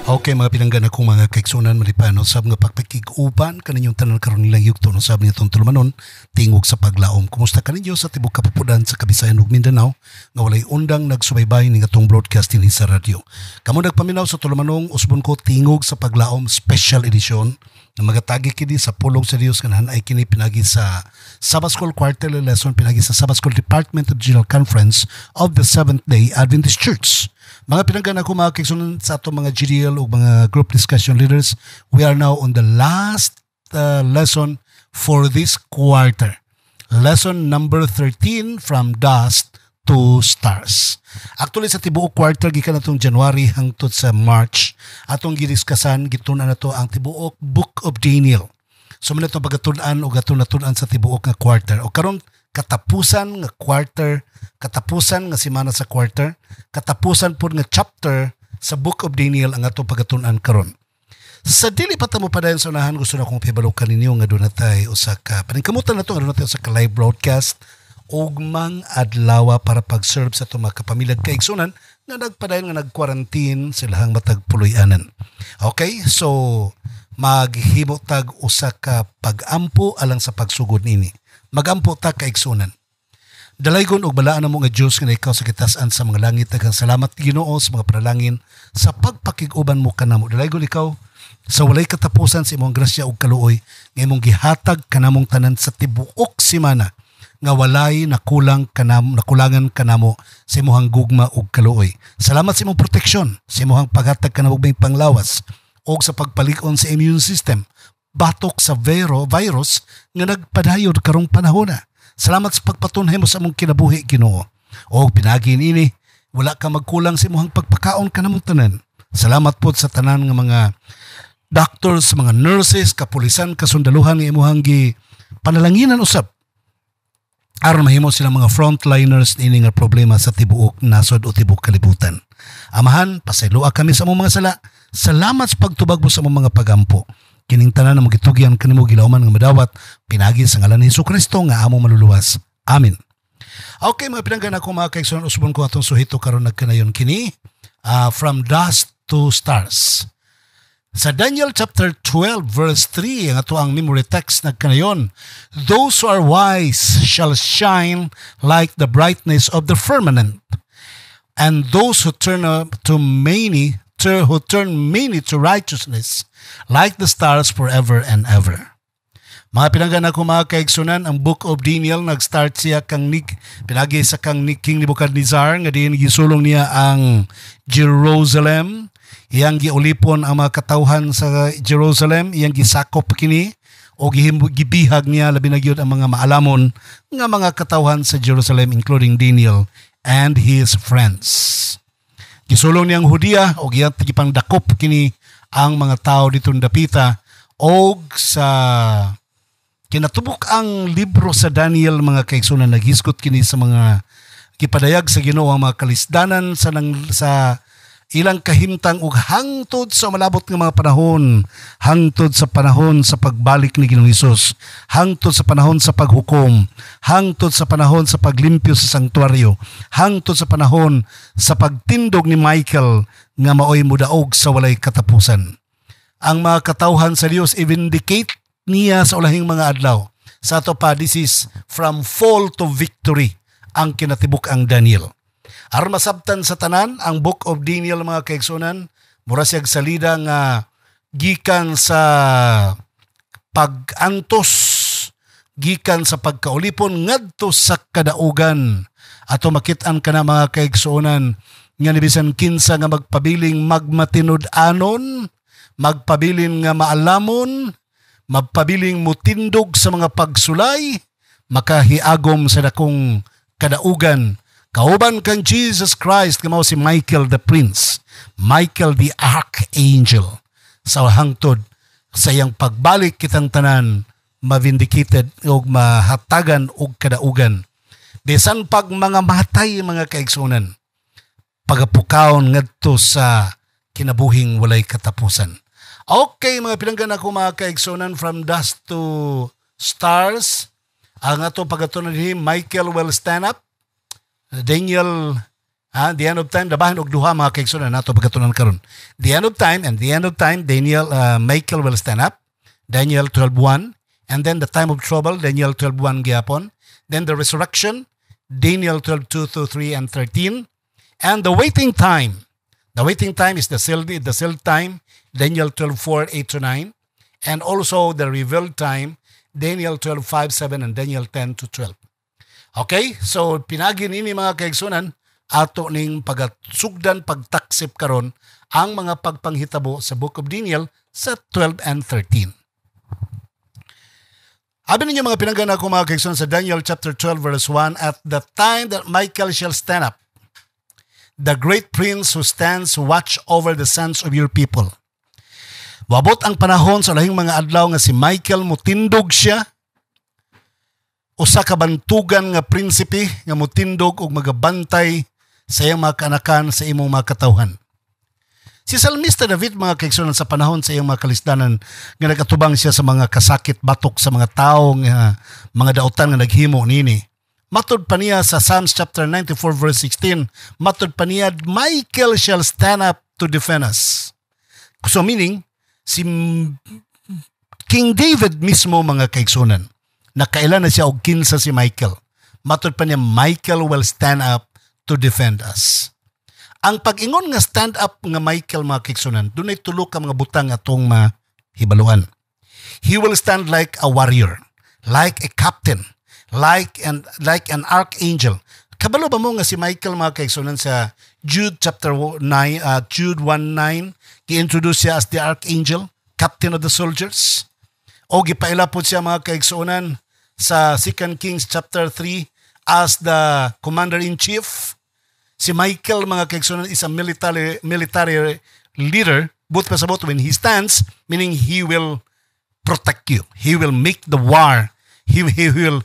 Okay, mga pinanggan akong mga kaiksunan malipano sab nga pagpakig-uban kaninyong tanan karon nilang yugto no sabi nitong tulumanon tingog sa paglaom. Kumusta kaninyo sa tibok kapupudan sa Kabisayan ug Mindanao nga walay undang nagsubaybay ning atong broadcast dinhi sa radyo. Kamo nagpaminaw sa tulumanong usbon ko tingog sa paglaom special edition na magatagi kini sa pulong sa Dios kanahan ay kini pinagi sa Sabbath School Quarterly Lesson pinagi sa Sabbath School Department of General Conference of the Seventh-day Adventist Church. Mga pinanggan ako mga kiksunan sa itong mga GDL o mga group discussion leaders, we are now on the last lesson for this quarter. Lesson number 13 from dust to stars. Actually sa tibuok quarter gikan natong January hangtod sa March atong gidiskasan gitun-an nato ang tibuok Book of Daniel. So man ito pagatun-an o gatun-an sa tibuok nga quarter. O karon katapusan nga quarter, katapusan nga semana sa quarter, katapusan po nga chapter sa Book of Daniel ang ato pagatun-an karon. Sa dili pa tamo padayon sa unahan, gusto na akong pibalukan ninyo nga doon natay usa ka paningkamutan nato nga doon natay usa ka live broadcast ugmang adlaw para pag-serve sa itong mga kapamilyag kaigsunan nga nagpadayon nga nag-quarantine silahang matag puloy-anan. Okay, so maghimo tag usa ka pag-ampo alang sa pagsugod nini. Magampo ta kaigsunan. Dalaygon og balaan namo nga Dios nga ikaw sa kitasan sa mga langit daghang salamat Ginoo sa mga panalangin sa pagpakig-uban mo kanamo. Dalaygon ikaw sa walay katapusan sa imong grasya ug kaluoy nga imong gihatag kanamong tanan sa tibuok semana nga walay nakulangan kanamo sa imong gugma ug kaluoy. Salamat sa imong proteksyon, sa imong paghatag kanamo og panglawas ug sa pagpalig-on sa immune system. Batok sa virus nga nagpadayod karong panahon na. Salamat sa pagpatunhay mo sa among kinabuhi Ginoo. O pinagin ini, wala ka magkulang sa imong pagpakaon kanamong tanan. Salamat po sa tanan nga mga doctors, mga nurses, kapulisan, kasundaluhan nga imong panalanginan usab. Aron mahimo sila mga frontliners ini nga problema sa tibuok nasod o tibuok kalibutan. Amahan, pasayloa kami sa among mga sala. Salamat sa pagtubag mo sa among mga pagampo. Kining tanan na magitugyan kanimo gilawman nga madawat pinagi sa ngalan ni Jesucristo nga among maluluwas. Amen. Okay, mga pinanggan ako mga kaigsunan usbon ko atong suhito karon nagkanayon kini from dust to stars. Sa Daniel chapter 12 verse 3 ang ato ang memory text nagkanayon, those who are wise shall shine like the brightness of the firmament, and those who turn many to righteousness like the stars forever and ever. Mga pinanggan ako mga kaigsunan, ang Book of Daniel nag-start siya pinagi sa King Nebuchadnezzar nga diin gisulong niya ang Jerusalem. Iyang giulipon ang mga katawhan sa Jerusalem, iyang gisakop kini o gibihag niya labi na gyud ang mga maalamon nga mga katawhan sa Jerusalem including Daniel and his friends. Gisulong niyang Hudiya o gipang dakop kini ang mga tao ditong dapita o sa kinatubok ang libro sa Daniel mga kaigsunan naghisgot kini sa mga gipadayag sa Ginoo ang mga kalisdanan sa ilang kahimtang ug hangtod sa malabot nga mga panahon, hangtod sa panahon sa pagbalik ni Ginoong Hesus, hangtod sa panahon sa paghukom, hangtod sa panahon sa paglimpyo sa sanktuaryo, hangtod sa panahon sa pagtindog ni Michael nga maoy mudaog sa walay katapusan. Ang mga katawhan sa Dios i-vindicate niya sa ulahing mga adlaw. Sa ato pa, this is from fall to victory ang kinatibuk ang Daniel. Aron masabtan sa tanan ang Book of Daniel mga kaigsunan, mura siyag salida nga gikan sa pag-antos, gikan sa pagkaulipon ngadto sa kadaugan. Ato makit-an kana mga kaigsunan nga nibisan kinsa nga magpabiling magmatinud-anon, magpabiling nga maalamon, magpabiling mutindog sa mga pagsulay, makahiagom sa dakong kadaugan. Kauban kang Jesus Christ, kamaw si Michael the Prince, Michael the Archangel. Sa hangtod sa iyang pagbalik kitang tanan, mavindicated o mahatagan o kadaugan. Bisan pag mga matay mga kaigsunan, pagapukaon ngadto sa kinabuhing walay katapusan. Okay, mga pinanggan ako mga kaigsunan from dust to stars. Ang ato pagatunan ni Michael will stand up. Daniel The end of time, labahin og duha mga kaigsunan nato pagkatunan karon. The end of time, and the end of time, Michael will stand up. Daniel 12:1. And then the time of trouble, Daniel 12:1 gyapon. Then the resurrection, Daniel 12:2-3 and 13. And the waiting time. The waiting time is the sealed time, Daniel 12:4-8-9. And also the revealed time, Daniel 12:5-7 and Daniel 10-12. Okay? So pinagin ini mga kaigsunan ato ning pagasugdan pagtaksip karon ang mga pagpanghitabo sa Book of Daniel sa 12 and 13. Abi ninyo mga pinanggan ako mga kaigsunan sa Daniel chapter 12 verse 1, at the time that Michael shall stand up, the great prince who stands watch over the sons of your people. Wabot ang panahon sa lahing mga adlaw nga si Michael mutindog siya, usa ka bantugan nga prinsipe nga mutindog og magabantay sa iyang mga kanakan sa imong mga katawhan. Si Salmista David mga kaigsunan sa panahon sa iyang mga kalisdanan nga nagatubang siya sa mga kasakit batok sa mga tao nga mga dautan nga naghimo nini. Matod pa niya sa Psalms chapter 94 verse 16, matod pa niya, Michael shall stand up to defend us. So meaning, si King David mismo mga kaigsunan, nakailan na siya og kinsa si Michael. Matod pa niya, Michael will stand up to defend us. Ang pag-ingon nga stand up nga Michael mga kaigsunan, dunay tulo ka mga butang atong mahibaluan. He will stand like a warrior, like a captain, like an archangel. Kabalo ba mo nga si Michael mga kaigsunan sa Jude chapter 9, Jude 1:9, gi-introduce siya as the archangel, captain of the soldiers. O gipaila po siya mga kaigsunan sa 2 Kings chapter 3 as the commander-in-chief. Si Michael mga kaigsunan is a military leader, but pasabot when he stands, meaning he will protect you. He will make the war. He will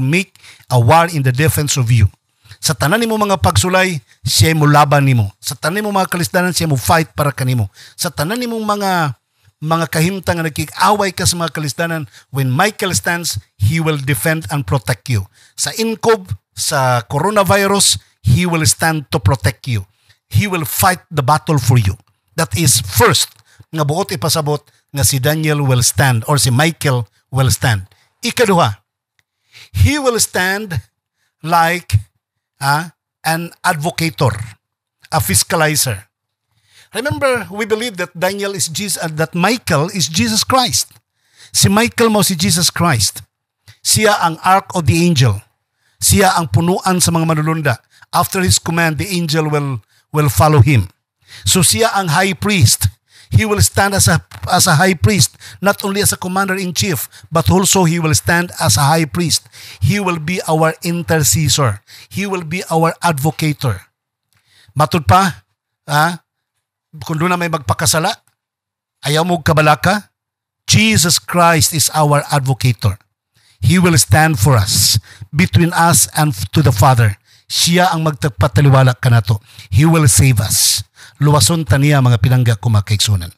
make a war in the defense of you. Sa tanan nimo mga pagsulay, siya mo laban nimo. Sa tanan nimo mga kalisdanan, siya mo fight para kanimo. Sa tanan nimo mga kahimtang nga nagkik-away ka sa mga kalisdanan, when Michael stands, he will defend and protect you. Sa inkob, sa coronavirus, he will stand to protect you. He will fight the battle for you. That is first, nga buot ipasabot nga si Daniel will stand or si Michael will stand. Ikaduha, he will stand like an advocator, a fiscalizer. Remember, we believe that that Michael is Jesus Christ. Si Michael mo si Jesus Christ. Siya ang ark of the angel. Siya ang punuan sa mga manulunda. After his command, the angel will follow him. So siya ang high priest. He will stand as a high priest, not only as a commander-in-chief, but also he will stand as a high priest. He will be our intercessor. He will be our advocator. Matud pa, kung doon na may magpakasala, ayaw mo kabalaka, Jesus Christ is our advocator. He will stand for us, between us and to the Father. Siya ang magtagpataliwala kanato. He will save us. Luwason taniya mga pinangga ko mga kaigsunan.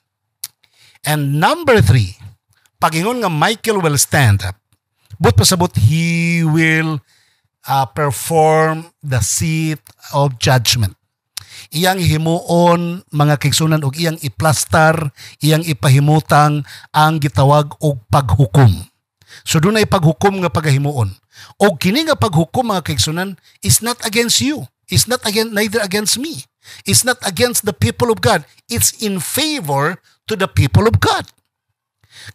And number 3, pag-ingon nga Michael will stand up, but pasabot he will perform the seat of judgment. Iyang himuon mga kaigsunan og iyang iplastar, iyang ipahimutang ang gitawag og paghukom. So doon ay paghukom nga pagahimuon. O kini nga paghukom mga kaigsunan is not against you. It's not neither against me. It's not against the people of God. It's in favor to the people of God.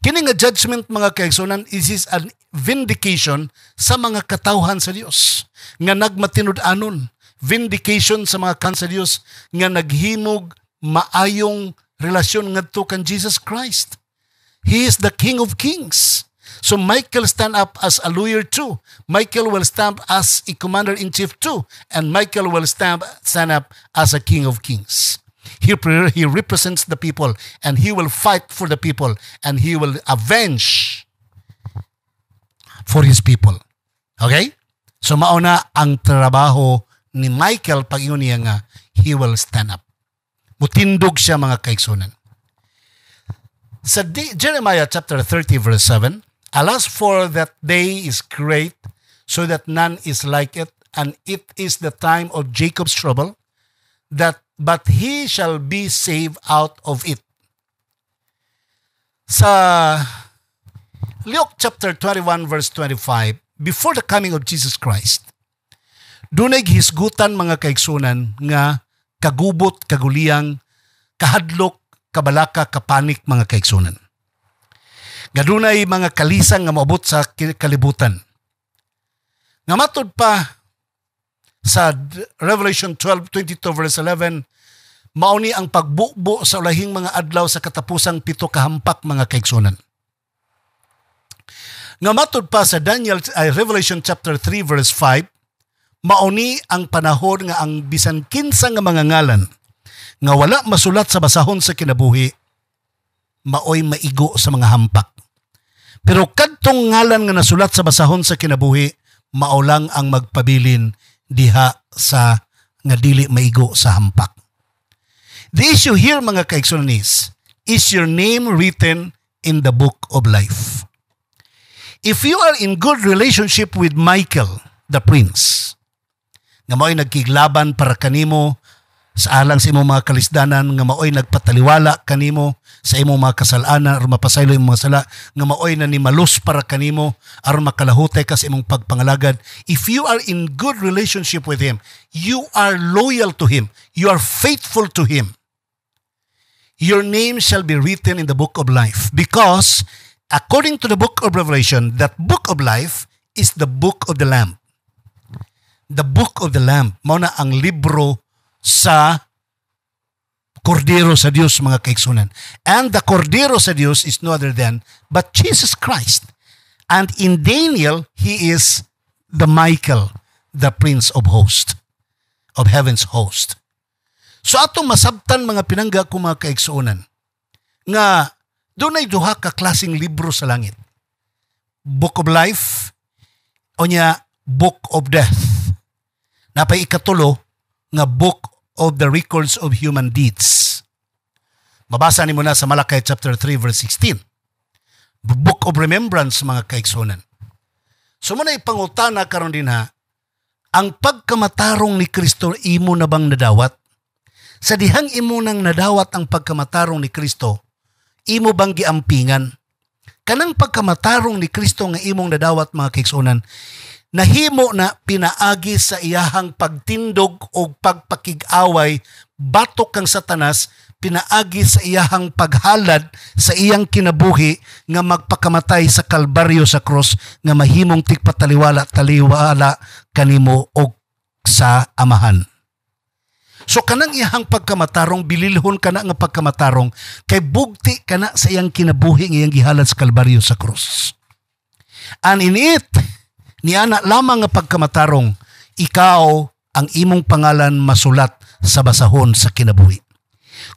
Kini nga judgment mga kaigsunan is a vindication sa mga katawhan sa Dios nga nagmatinud-anon. Vindication sa mga kan sa Dios nga naghimog maayong relasyon ngadto kan Jesus Christ. He is the King of Kings. So Michael stand up as a lawyer too. Michael will stand as a commander-in-chief too. And Michael will stand up as a King of Kings. He represents the people and he will fight for the people and he will avenge for his people. Okay? So mauna ang trabaho ni Michael pag yun niya nga, he will stand up. Mutindog siya mga kaigsunan. Sa Jeremiah chapter 30 verse 7, alas, for that day is great, so that none is like it, and it is the time of Jacob's trouble, but he shall be saved out of it. Sa Luke chapter 21 verse 25, before the coming of Jesus Christ, dunay hisgutan mga kaigsunan nga kagubot, kaguliyang, kahadlok, kabalaka, kapanik mga kaigsunan. Gadunay mga kalisang nga maabot sa kalibutan. Nga matod pa sa Revelation 12:22 verse 11, mauni ang pagbukbo sa ulahing mga adlaw sa katapusang 7 kahampak mga kaigsunan. Nga matod pa sa Revelation chapter 3 verse 5, mauni ang panahon nga ang bisan kinsa nga mga ngalan nga wala masulat sa basahon sa kinabuhi, maoy maigo sa mga hampak. Pero kadtong ngalan nga nasulat sa basahon sa kinabuhi, mao lang ang magpabilin diha sa nga dili maigo sa hampak. The issue here mga kaigsunan is your name written in the book of life? If you are in good relationship with Michael, the prince, nga mao'y nagkiglaban para kanimo sa alang sa imong mga kalisdanan, nga mao'y nagpataliwala kanimo sa imong mga kasalanan aron mapasaylo imong mga sala, nga mao'y nanimalus para kanimo aron makalahutay ka sa imong pagpangalagad. If you are in good relationship with him, you are loyal to him, you are faithful to him, your name shall be written in the book of life, because according to the book of Revelation, that book of life is the book of the Lamb. The book of the Lamb, mao na ang libro sa Kordero sa Dios mga kaigsunan. And the Kordero sa Dios is no other than but Jesus Christ. And in Daniel, he is the Michael, the Prince of Host, of Heaven's host. So atong masabtan mga pinangga ko mga kaigsunan, nga doon ay duha ka klaseng libro sa langit. Book of Life o niya Book of Death. Napay ikatulo nga Book of the Records of Human Deeds. Mabasa nimo na sa Malakay chapter 3 verse 16. Book of Remembrance mga kaigsunan. So muna ipangutana karon din ha, ang pagkamatarong ni Kristo imo na bang nadawat? Sa dihang imo nang nadawat ang pagkamatarong ni Kristo, imo bang giampingan? Kanang pagkamatarong ni Kristo nga imong nadawat mga kaigsunan, nahimo na pinaagi sa iyahang pagtindog o pagpakig-away, batok kang Satanas, pinaagi sa iyahang paghalad sa iyang kinabuhi nga magpakamatay sa kalbaryo sa cross nga mahimong tigpataliwala kanimo og sa Amahan. So kanang iyahang pagkamatarong, bililhon kana nga pagkamatarong, kay bugti kana sa iyang kinabuhi nga iyang gihalad sa kalbaryo sa cross. And in it, niana lamang nga pagkamatarong, ikaw ang imong pangalan masulat sa basahon sa kinabuhi.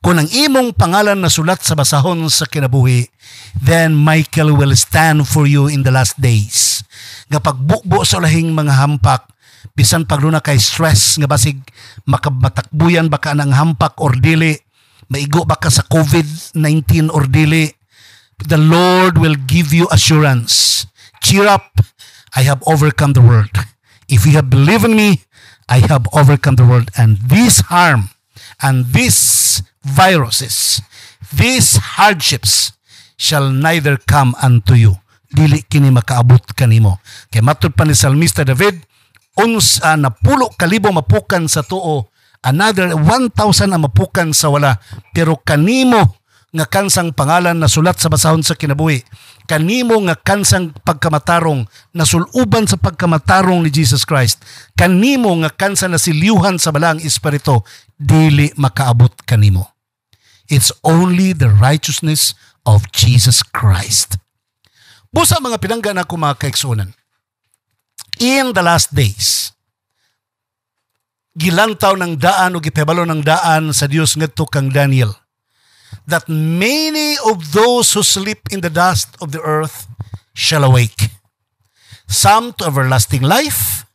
Kung ang imong pangalan nasulat sa basahon sa kinabuhi, then Michael will stand for you in the last days. Nga pagbukbo sa ulahing mga hampak, bisan pagluna kay stress, nga basig makabatakbuyan baka ng hampak or dili, maigo baka sa COVID-19 or dili, the Lord will give you assurance. Cheer up, I have overcome the world. If you have believed in me, I have overcome the world. And this harm and these viruses, these hardships shall neither come unto you. Dili kini makaabot kanimo. Kay matud pa ni Salmista David, unsa na 10,000 mapukan sa tuo, another 1,000 ang mapukan sa wala, pero kanimo nga kansang pangalan na sulat sa basahon sa kinabuhi, kanimo nga kansang pagkamatarong nasuluban sa pagkamatarong ni Jesus Christ, kanimo nga kansa nasiliuhan sa balang espiritu, dili makaabot kanimo. It's only the righteousness of Jesus Christ. Busa mga pinangga na ko mga kaigsunan, in the last days, gilantaw ng daan o gipebalo ng daan sa Dios ngadto kang Daniel, that many of those who sleep in the dust of the earth shall awake, some to everlasting life,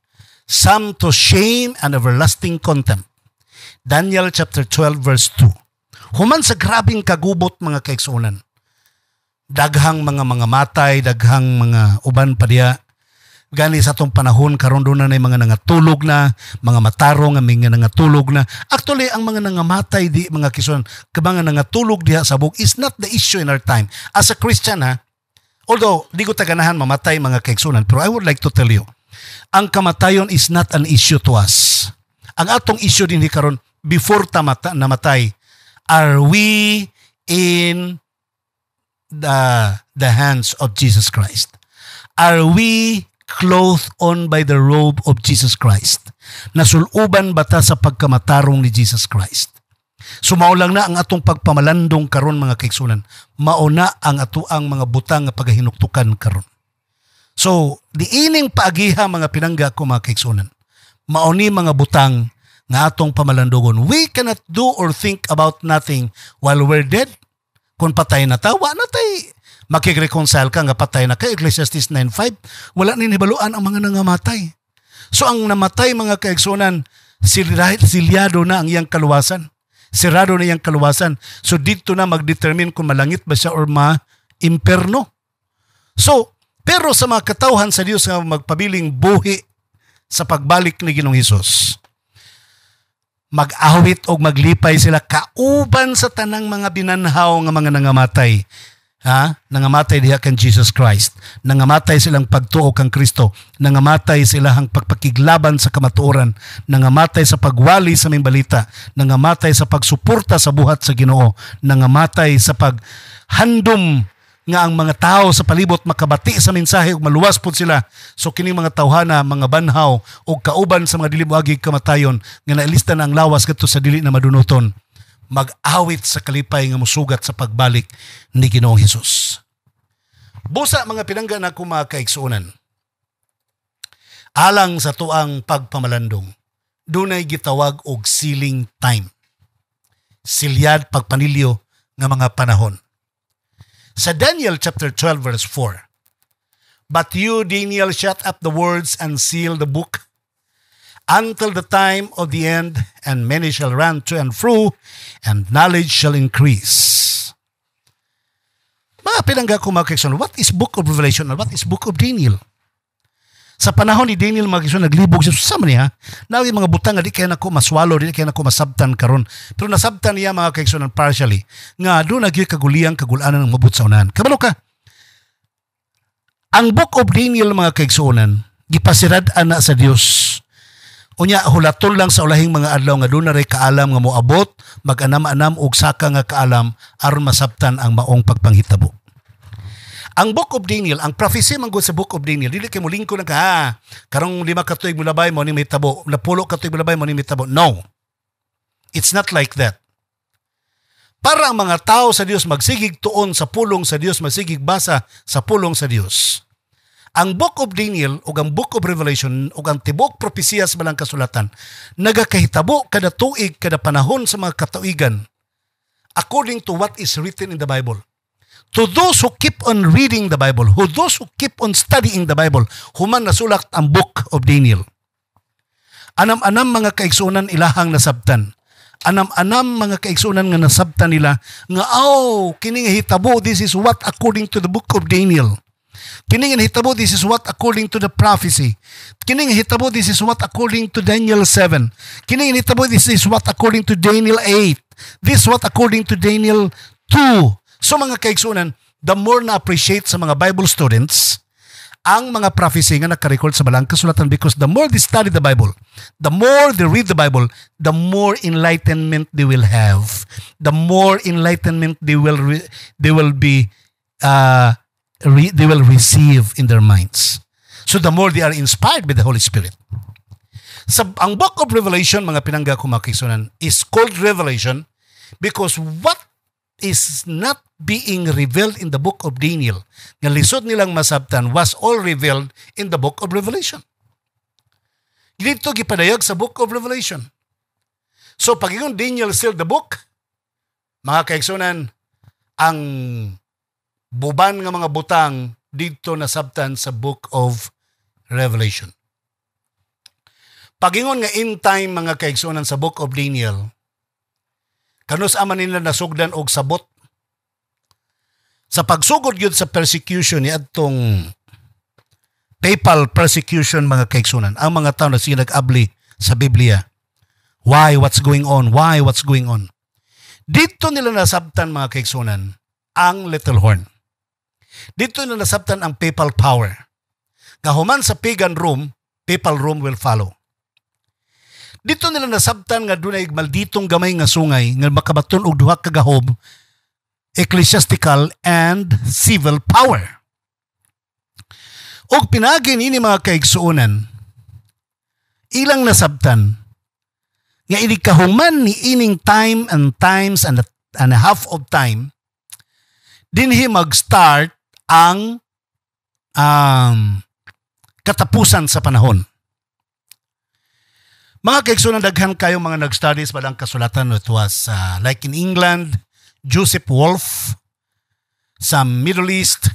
some to shame and everlasting contempt. Daniel chapter 12 verse 2. Human sa grabing kagubot mga kaigsunan, daghang mga matay, daghang mga uban pa diya, Gani sa atong panahon karon doon na mga nangatulog na, mga matarong nga mga nangatulog na. Actually ang mga nangamatay di mga kison, mga nangatulog diha sa buk is not the issue in our time. As a Christian although di ko taganahan mamatay mga kaigsunan, pero I would like to tell you, ang kamatayon is not an issue to us. Ang atong issue din karon, before namatay, are we in the hands of Jesus Christ? Are we clothed on by the robe of Jesus Christ? Nasuluban ba ta sa pagkamatarong ni Jesus Christ? So maulang na ang atong pagpamalandong karon mga kaigsunan. Mauna ang atuang mga butang nga pagahinuktukan karon. So diining paagiha mga pinangga ko mga kaigsunan. Mauni mga butang nga atong pamalandogon. We cannot do or think about nothing while we're dead. Kung patay na ta, wa na tay makikreconcile ka nga patay na ka. Ecclesiastes 9:5, wala ninibaluan ang mga nangamatay. So ang namatay mga kaigsunan, silyado na ang iyang kaluwasan. Sirado na iyang kaluwasan. So dito na magdetermine kung malangit ba siya or ma-imperno. So, pero sa mga katawhan sa Dios nga magpabiling buhi sa pagbalik ni Ginoong Hesus, mag-awit o maglipay sila kauban sa tanang mga binanhaw nga mga nangamatay. Nangamatay diha kan Jesus Christ. Nangamatay silang pagtuo kang Kristo. Nangamatay sila ang pagpakiglaban sa kamatuoran. Nangamatay sa pagwali sa mimbalita. Nangamatay sa pagsuporta sa buhat sa Ginoo. Nangamatay sa paghandom nga ang mga tao sa palibot makabati sa mensahe ug maluwas pud sila. So kining mga tawhana, mga banhaw ug kauban sa mga dili moagig kamatayon nga nailista na ang lawas kadto sa dili na madunoton, mag-awit sa kalipay nga musugat sa pagbalik ni Ginoong Hesus. Busa mga pinangga na ko mga kaigsuonan, alang sa tuang pagpamalandong, dunay gitawag og sealing time. Silyad pagpanilyo nga mga panahon. Sa Daniel chapter 12 verse 4, "But you, Daniel, shut up the words and seal the book until the time of the end, and many shall run to and fro, and knowledge shall increase." Mga pinangga ko mga kaigsunan, what is book of Revelation and what is book of Daniel? Sa panahon ni Daniel mga kaigsunan, naglibog siya sa niya. Nawag mga butang nga di kaya nako maswalo, di kaya nako masabtan karon. Pero nasabtan niya mga kaigsunan partially. Nga doon nagyoy kaguliyang kagulanan ng mabut sa unahan. Kabalo ka? Ang book of Daniel mga kaigsunan, gipasirad-an na sa Dios. Unya hulaton lang sa ulahing mga adlaw nga doon na ray kaalam nga moabot, mag-anam-anam og saka nga kaalam aron masabtan ang maong pagpanghitabo. Ang Book of Daniel, ang prophecy manggod sa Book of Daniel, dili kay mulingko na ka, karong 5 ka tuig mulabay mo ni mahitabo, 10 ka tuig mulabay mo ni mahitabo. No. It's not like that. Para ang mga tao sa Dios magsigig tuon sa pulong sa Dios, magsigig basa sa pulong sa Dios. Ang Book of Daniel o ang Book of Revelation o ang tibok propesya sa malang kasulatan, nagakahitabo kada tuig, kada panahon sa mga katuigan according to what is written in the Bible. To those who keep on reading the Bible, who those who keep on studying the Bible, human nasulat ang Book of Daniel. Anam-anam mga kaigsunan ilahang nasabtan. Anam-anam mga kaigsunan nga nasabtan nila nga kini nga hitabo, this is what according to the Book of Daniel. Kini nga hitabo, this is what according to the prophecy. Kini nga hitabo, this is what according to Daniel 7. Kini nga hitabo, this is what according to Daniel 8. This is what according to Daniel 2. So mga kaigsunan, the more na-appreciate sa mga Bible students ang mga prophecy nga nakarecord sa balang kasulatan, because the more they study the Bible, the more they read the Bible, the more enlightenment they will have. The more enlightenment they will receive in their minds. So the more they are inspired by the Holy Spirit. Ang Book of Revelation, mga pinangga ko mga kaigsunan, is called Revelation because what is not being revealed in the Book of Daniel, nga lisod nilang masabtan, was all revealed in the Book of Revelation. Dito gipadayag sa Book of Revelation. So pag yung Daniel sealed the book, mga kaigsunan, ang buban nga mga butang dito nasabtan sa Book of Revelation. Pagingon nga in time mga kaigsunan sa Book of Daniel, kanus aman nila nasugdan og sabot sa pagsugod gyud sa persecution ni adtong papal persecution mga kaigsunan. Ang mga tao na sila nag-abli sa Biblia. Why? What's going on? Why? What's going on? Dito nila nasabtan mga kaigsunan ang little horn. Dito nila nasabtan ang papal power. Kahuman sa pagan Rome, papal Rome will follow. Dito nila nasabtan nga dunay malditong gamay nga sungay nga makabaton og duha ka gahob, ecclesiastical and civil power. Og pinagi ini mga kaigsuonan, ilang nasabtan nga ini kahuman ni ining time and times and a half of time dinhi mag-start ang katapusan sa panahon. Mga kaigsunan, daghan kayo mga nag-studies ba ang kasulatan. It was like in England, Joseph Wolf. Sa Middle East,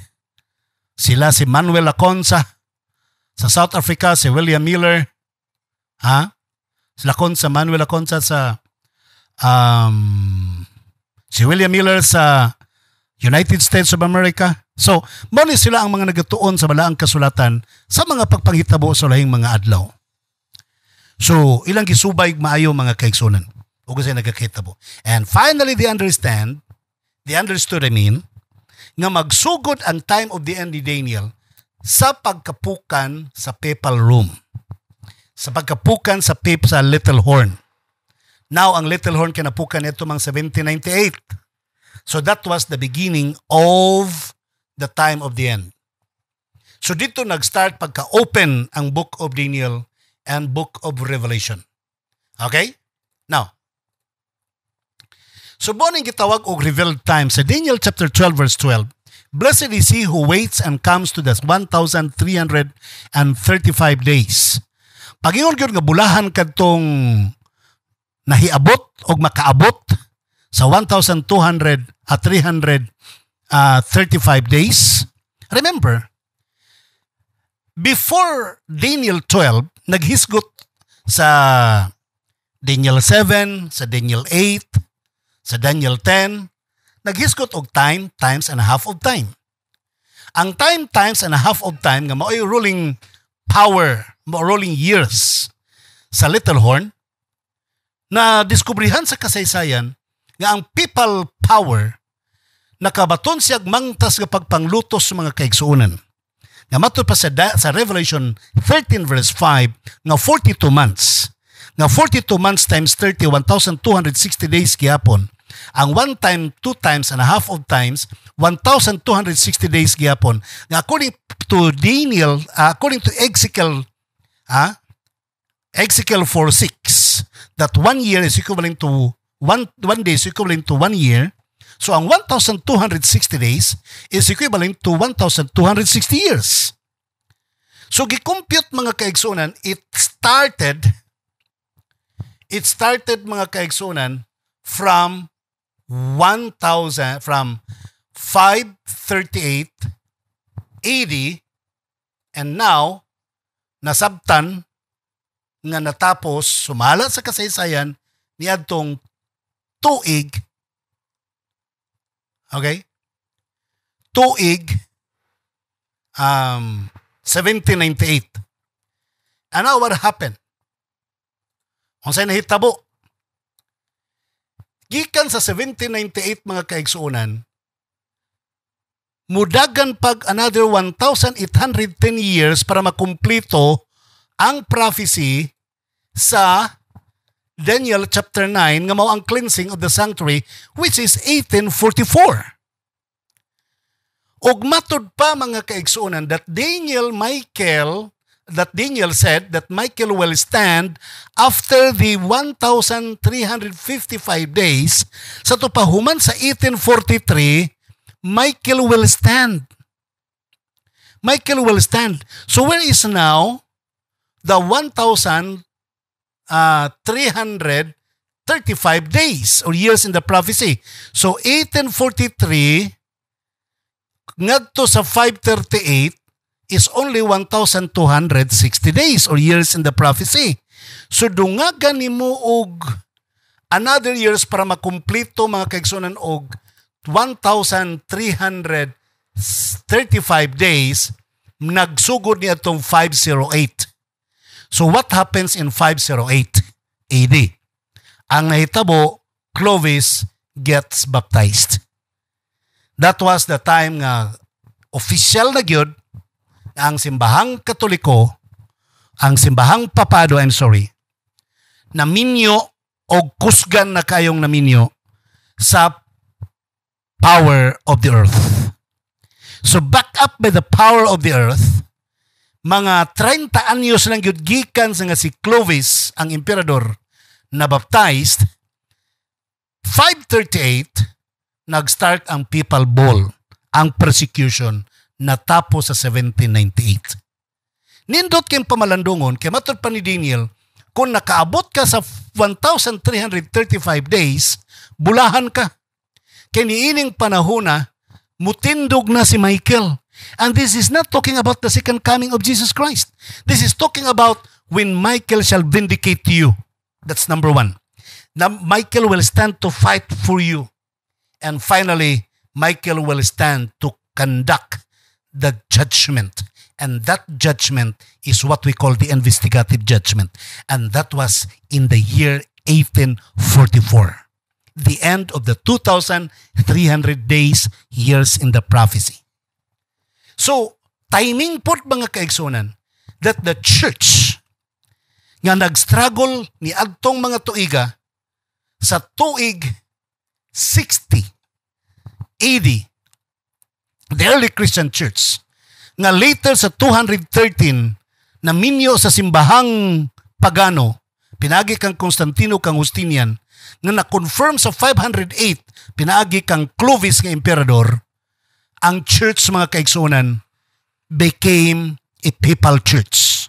sila si Manuel Aconsa. Sa South Africa, si William Miller. Manuel Aconsa sa si William Miller sa United States of America. So, mali sila ang mga nagatuon sa balaang kasulatan sa mga pagpanghitabo sa lahing mga adlaw. So, ilang gisubay maayo mga kaigsunan o kasi nagkakitabo. And finally, they understood, nga magsugod ang time of the end ni Daniel sa pagkapukan sa papal room. Sa pagkapukan sa little horn. Now, ang little horn kinapukan ito mga 1798. So, that was the beginning of the time of the end. So, dito nag-start pagka-open ang Book of Daniel and Book of Revelation. Okay? Now, so buwan ang gitawag og revealed time sa Daniel chapter 12 verse 12. Blessed is he who waits and comes to the 1,335 days. Pagingon gyud nga bulahan kadtong nahiabot og makaabot sa 335 days. Remember, before Daniel 12, naghisgot sa Daniel 7, sa Daniel 8, sa Daniel 10, naghisgot og time, times and a half of time. Ang time, times and a half of time nga mao'y ruling power, ruling years sa little horn, na diskubrihan sa kasaysayan nga ang papal power nakabaton siyag mangtas nga pagpanglutos sa mga kaigsuonan. Nga matod pa sa Revelation 13 verse 5 nga 42 months. Nga 42 months times 30, 1,260 days gihapon. Ang one time, two times and a half of times, 1,260 days gihapon. Nga according to Daniel, according to Ezekiel 4:6, that 1 year is equivalent to one day is equivalent to 1 year. So ang 1,260 days is equivalent to 1,260 years. So gi-compute mga kaigsunan, it started mga kaigsunan from 538 AD, and now nasabtan nga natapos sumala sa kasaysayan niadtong tuig. Okay? Tuig 1798. And now what happened? Unsay nahitabo? Gikan sa 1798 mga kaigsuonan, mudagan pag another 1,810 years para makumplito ang prophecy sa Daniel chapter 9 nga mao ang cleansing of the sanctuary, which is 1844. Og matod pa mga kaigsuonan that Daniel said that Michael will stand after the 1,355 days. Sa tupahuman sa 1843, Michael will stand. Michael will stand. So where is now the 1,335 days or years in the prophecy? So 1843 ngadto sa 538 is only 1,260 days or years in the prophecy. So dungagan nimo og another years para makumplito mga kaigsunan og 1,335 days, nagsugod niya itong 508. So what happens in 508 AD? Ang nahitabo, Clovis gets baptized. That was the time nga official na gyud ang simbahang Katoliko, ang simbahang Papado, naminyo o kusgan na kayong naminyo sa power of the earth. So back up by the power of the earth, mga 30 anyos lang gyud gikan sa nga si Clovis, ang emperador, na baptized. 538, nag-start ang Papal Bull, ang persecution, natapos sa 1798. Nindot kayong pamalandungon, kaya matod pa ni Daniel, kung nakaabot ka sa 1,335 days, bulahan ka. Kaya niining panahona, mutindog na si Michael. And this is not talking about the second coming of Jesus Christ. This is talking about when Michael shall vindicate you. That's number one. Now, Michael will stand to fight for you. And finally, Michael will stand to conduct the judgment. And that judgment is what we call the investigative judgment. And that was in the year 1844. The end of the 2,300 days, years in the prophecy. So, timing po mga kaigsunan that the church nga nag-struggle ni adtong mga tuiga sa tuig 60 AD, the early Christian church, nga later sa 213 na minyo sa simbahang pagano, pinagi kang Constantino kang Justinian, nga na-confirm sa 508, pinagi kang Clovis nga emperador, ang church mga kaigsunan became a papal church.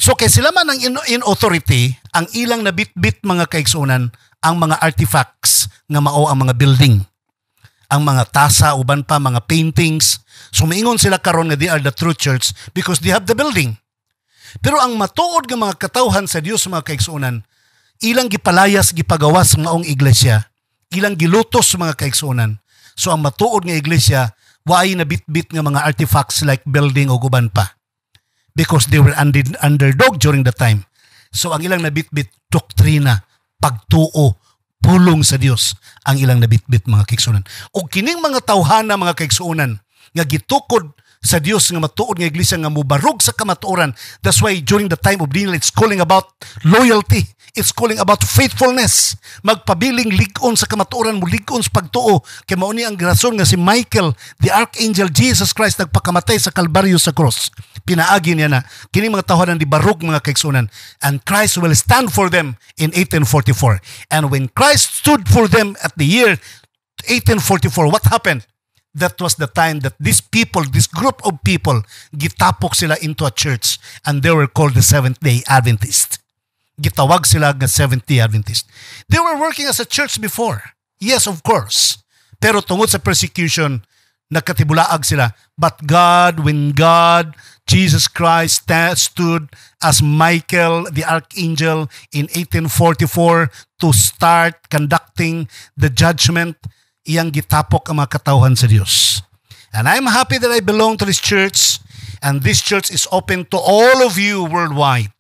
So kay sila man ang in authority, ang ilang nabitbit mga kaigsunan, ang mga artifacts nga mao ang mga building, ang mga tasa, uban pa mga paintings. So maingon sila karon nga they are the true church because they have the building. Pero ang matuod nga mga katawhan sa Dios mga kaigsunan, ilang gipalayas gipagawas maong iglesia, ilang gilutos mga kaigsunan. So ang matuod nga iglesia, waay na bit-bit nga mga artifacts like building o guban pa. Because they were underdog during the time. So ang ilang nabitbit doktrina, pagtuo, pulong sa Dios, ang ilang nabitbit mga kaigsunan. O kining mga tawhana mga kaigsunan nga gitukod sa Dios nga matuod nga iglesia nga mubarog sa kamatuoran. That's why during the time of Daniel, it's calling about loyalty. It's calling about faithfulness. Magpabiling ligon sa kamatuoran mo, ligon sa pagtuo. Kaya mauni ang rason nga si Michael, the Archangel Jesus Christ, nagpakamatay sa Kalbaryo sa cross. Pinaagi niya na, kining mga tawanan di barog mga kaigsunan. And Christ will stand for them in 1844. And when Christ stood for them at the year 1844, what happened? That was the time that these people, this group of people, gitapok sila into a church. And they were called the Seventh-day Adventist. Gitawag sila nga Seventh-day Adventist. They were working as a church before. Yes, of course. Pero tungod sa persecution, nagkatibulaag sila. But God, when God, Jesus Christ stood as Michael, the Archangel, in 1844 to start conducting the judgment, iyang gitapok ang mga katawhan sa Diyos. And I'm happy that I belong to this church, and this church is open to all of you worldwide.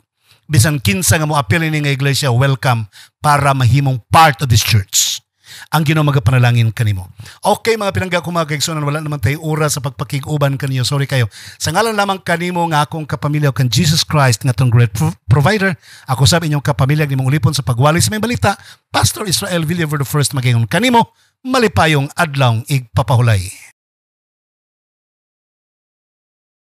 Bisan kinsa nga mo apilin nga iglesia, welcome para mahimong part of this church. Ang Ginoo magapanalangin kanimo. Okay mga pinangga ko mga kaigsunan, wala naman tayo oras sa pagpakig-uban kaniyo. Sorry kayo. Sa ngalan lamang kanimo nga akong kapamilya kan Jesus Christ nga tong great provider. Ako sab inyong kapamilya nimong ulipon sa pagwali sa may balita. Pastor Israel Villaver the first magingon kanimo. Malipayong adlaw igpapahulay.